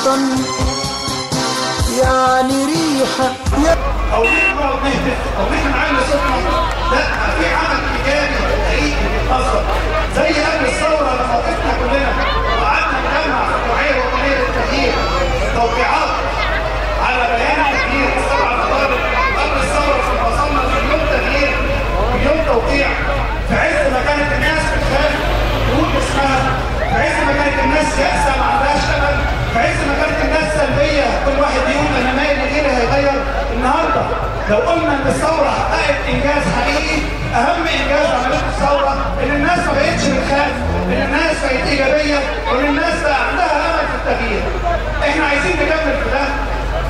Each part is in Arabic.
وطن يعني ريحة أو نقعد نهتف أو نحن نعلي صوتنا. لا، في عمل إيجابي حقيقي بيتأثر زي قبل الثورة لما وقفنا كلنا وقعدنا نجمع في الجمعية الوطنية للتغيير توقيعات على بيان التغيير السبع مطالب قبل الثورة. وصلنا لمليون تغيير، مليون توقيع في عز ما كانت الناس بتخاف تقول اسمها، في عز ما كانت الناس يأسة ما عندهاش أمل، في عز ما كانت الناس سلبية كل واحد يقول أنا مايل لغيري هيغير. النهارده لو قلنا ان الثوره حققت انجاز حقيقي، اهم انجاز عملته الثوره ان الناس ما بقتش بتخاف، ان الناس بقت ايجابيه، وان الناس بقى عندها امل في التغيير. احنا عايزين نكمل في ده.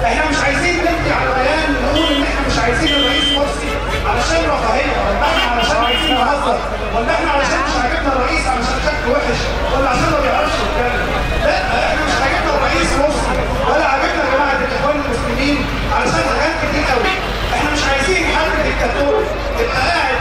احنا مش عايزين نمضي على بيان نقول ان احنا مش عايزين الرئيس مرسي علشان رفاهيه، ولا احنا علشان عايزين نهزر، ولا احنا علشان مش عاجبنا الرئيس علشان شكله وحش، ولا عشان ما بيعرفش يتكلم. لا، احنا مش عاجبنا الرئيس مرسي ولا عاجبنا جماعه الاخوان المسلمين علشان حاجات كتير قوي. احنا مش عايزين حد ديكتاتور يبقى قاعد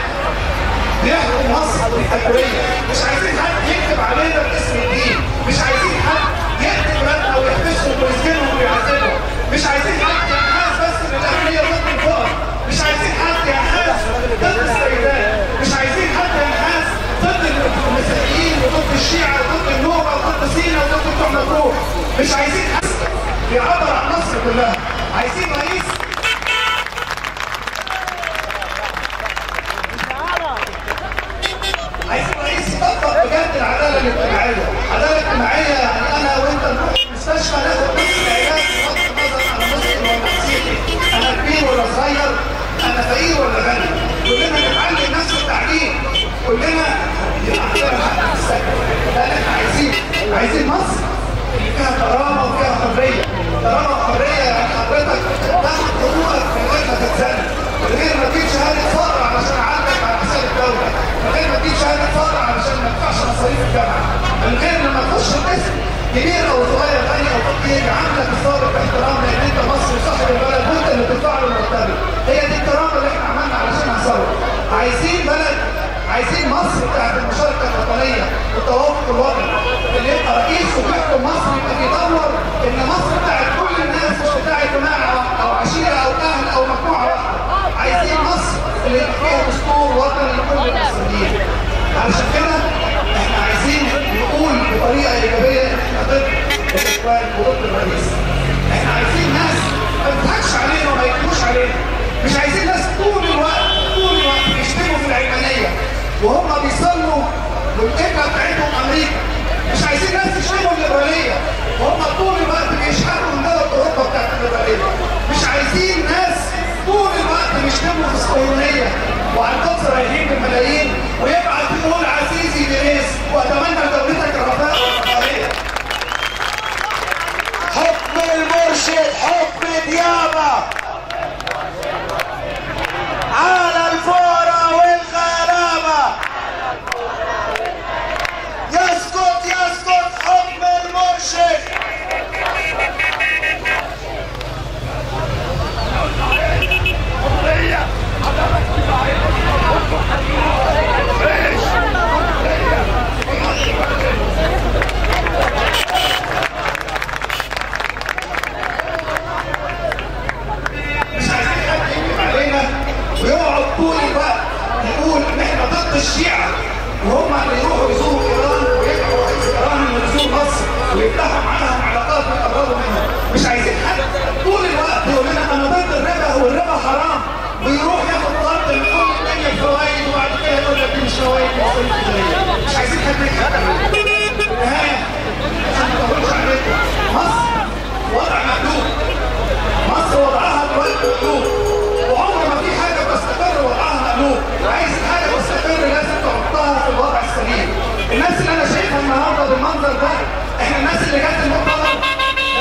بيحكم مصر ديكتاتوريه، مش عايزين حد يكتب علينا باسم الدين، مش عايزين حد يقتل ولادنا ويحبسهم ويسجنهم ويعذبهم، مش عايزين حد ينحاز بس للاغنياء ضد الفقراء، مش عايزين حد ينحاز ضد السيدات، مش عايزين حد ينحاز ضد المسيحيين وضد الشيعه وضد النوبه وضد سينا وضد بتوع مطروح، مش عايزين حد يعبر عن مصر كلها. عايزين رئيس يطبق بجد العداله الاجتماعيه. العداله الاجتماعيه يعني انا وانت نروح المستشفى ناخد نفس العلاج بغض النظر انا مسلم ولا مسيحي، انا كبير ولا صغير، انا فقير ولا غني، كلنا نتعلم نفس التعليم، كلنا يبقى عندنا حق في السكن. ده اللي احنا عايزين مصر اللي فيها كرامه وفيها حريه. كرامه وحريه يعني حضرتك تاخد حقوقك من غير ما تتذل، من غير ما تجيب شهاده فقر علشان اعالجك على حساب الدوله، من غير ما تجيب شهاده فقر علشان ما تدفعش مصاريف الجامعه، من غير لما تخش القسم كبير او صغير غني او فقير عندك الصابر باحترام لان انت مصري صاحب البلد وانت اللي بتدفع له مرتبه. هي دي الكرامه اللي احنا عملنا علشان ثوره. عايزين بلد، عايزين مصر بتاعت المشاركه الوطنيه والتوافق الوطني، اللي يبقى رئيس وبيحكم مصر يبقى بيدور ان مصر بتاعت كل الناس مش بتاعت جماعه او عشيره او اهل او مجموعه واحده. عايزين مصر اللي يبقى فيها دستور وطني لكل المصريين. علشان كده احنا عايزين نقول بطريقه ايجابيه ان احنا ضد الاخوان وضد الرئيس. احنا عايزين ناس ما تضحكش علينا وما يكتبوش علينا. مش عايزين ناس طول الوقت بيشتموا في العلمانيه وهم بيصلوا والقبله بتاعتهم امريكا. مش عايزين ناس يشتموا الليبراليه وهم طول الوقت بيشحنوا من دولة اوروبا بتاعت الليبراليه. مش عايزين ناس طول الوقت بيشتموا في الصهيونيه وعن القدس رايحين بالملايين ويبعت يقول عزيزي بريس واتمنى لدولتك الرخاء والرفاهيه. حكم المرشد حكم ديابه على الفقراء والغلابه. يسقط حكم المرشد. ويقعد طول الوقت يقول ان احنا ضد الشيعه وهم اللي يروحوا يزوروا ايران ويدعوا رئيس ايران انه يزور مصر ويفتحوا معاهم علاقات ويقربوا منهم. مش عايزين حد طول الوقت يقول لنا انا ضد الربا والربا حرام ويروح ياخد ارض من كل الدنيا بفوائد وبعد كده يقول لك دي مش فوائد دي مصاريف تجاريه. مش عايزين حد يتحكم. في النهايه عشان ما اقولش عليكم مصر وضع مقلوب. مصر وضعها دلوقتي مقلوب وعمر ما في حاجه بتستقر وضعها مقلوب. عايز حاجه تستقر لازم تحطها في الوضع السليم. الناس اللي انا شايفها النهارده بالمنظر ده احنا الناس اللي جت المؤتمر لا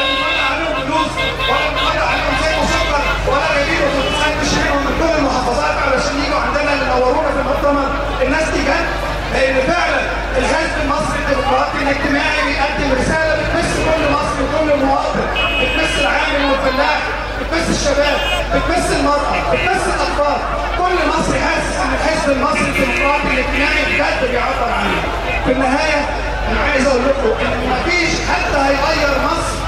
بنطلع عليهم فلوس ولا بنطلع عليهم زي مسكر ولا جايبين اتوبيسات بنشيلهم من كل المحافظات علشان يجوا عندنا اللي نورونا في المؤتمر. الناس دي جت لان فعلا الحزب المصري الديمقراطي الاجتماعي بيقدم رساله بتمس كل مصري وكل مواطن، بتمس العامل والفلاح، بتمس الشباب، بتمس المرأة، بتمس الأطفال. كل مصري حاسس إن الحزب المصري الديمقراطي الاجتماعي بجد بيعبر عنه. في النهاية أنا عايز أقول لكم إن مفيش حد هيغير مصر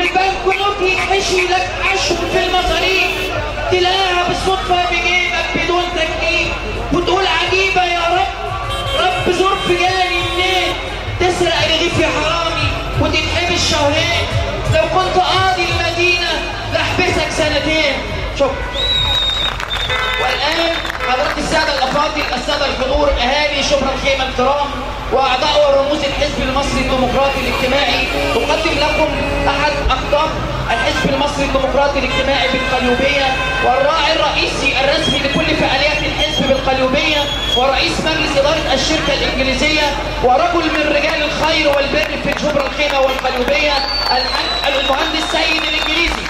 والبنك نوت يتحشي لك اشهر في المصاريف، تلاقيها بالصدفه بجيبك بدون تكليف، وتقول عجيبه يا رب ظرف جاني منين، تسرق رغيف يا حرامي وتتحبس شهرين، لو كنت قاضي المدينه لاحبسك سنتين. شكرا. والان حضرات الساده الافاضل، الساده الحضور، اهالي شبرا الخيمه الكرام واعضاء ورموز الحزب المصري الديمقراطي الاجتماعي، اقدم لكم احد اقطاب الحزب المصري الديمقراطي الاجتماعي بالقليوبيه، والراعي الرئيسي الرسمي لكل فعاليات الحزب بالقليوبيه، ورئيس مجلس اداره الشركه الانجليزيه، ورجل من رجال الخير والبر في شبرا الخيمه والقليوبيه، المهندس سيد الانجليزي.